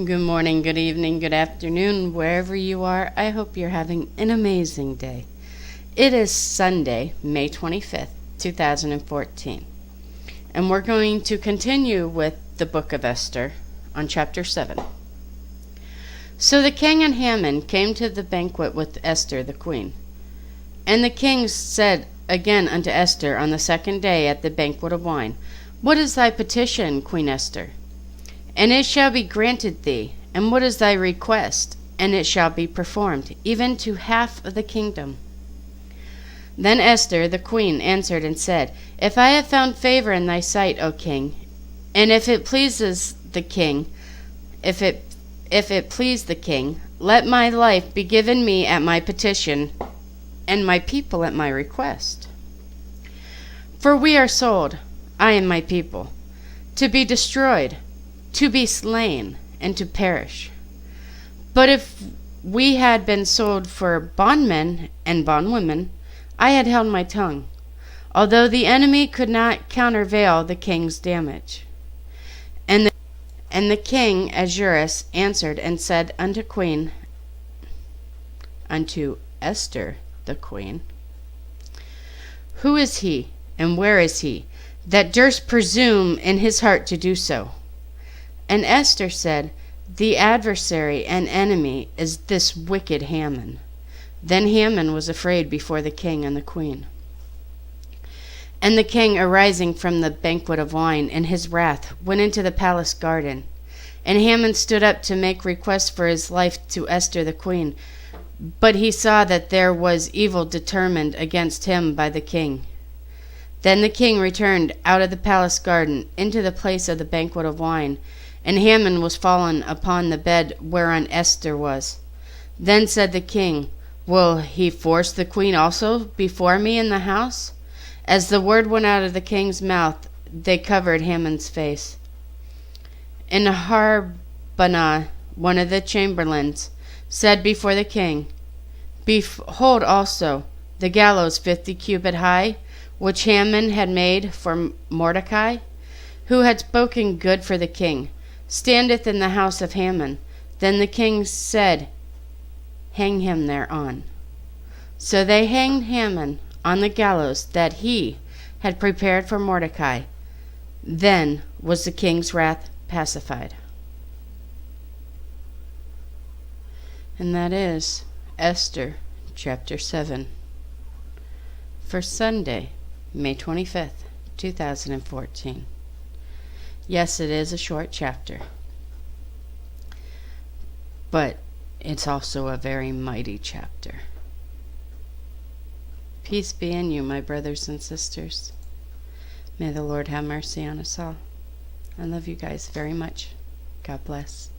Good morning, good evening, good afternoon, wherever you are. I hope you're having an amazing day. It is Sunday, May 25th, 2014, and we're going to continue with the book of Esther on chapter 7. So the king and Haman came to the banquet with Esther the queen. And the king said again unto Esther on the second day at the banquet of wine, What is thy petition, Queen Esther? And it shall be granted thee. And what is thy request? And it shall be performed, even to half of the kingdom. Then Esther the queen answered and said, If I have found favor in thy sight, O king, and if it pleases the king, if it please the king, let my life be given me at my petition, and my people at my request. For we are sold, I and my people, to be destroyed, to be slain, and to perish. But if we had been sold for bondmen and bondwomen, I had held my tongue, although the enemy could not countervail the king's damage. And the king Ahasuerus answered and said unto Esther the queen, Who is he, and where is he, that durst presume in his heart to do so? And Esther said, The adversary and enemy is this wicked Haman. Then Haman was afraid before the king and the queen. And the king, arising from the banquet of wine in his wrath, went into the palace garden. And Haman stood up to make request for his life to Esther the queen. But he saw that there was evil determined against him by the king. Then the king returned out of the palace garden into the place of the banquet of wine, and Haman was fallen upon the bed whereon Esther was. Then said the king, Will he force the queen also before me in the house? As the word went out of the king's mouth, they covered Haman's face. And Harbonah, one of the chamberlains, said before the king, Behold also the gallows 50 cubit high, which Haman had made for Mordecai, who had spoken good for the king, standeth in the house of Haman. Then the king said, Hang him thereon. So they hanged Haman on the gallows that he had prepared for Mordecai. Then was the king's wrath pacified. And that is Esther Chapter 7 for Sunday, May 25th, 2014. Yes, it is a short chapter, but it's also a very mighty chapter. Peace be in you, my brothers and sisters. May the Lord have mercy on us all. I love you guys very much. God bless.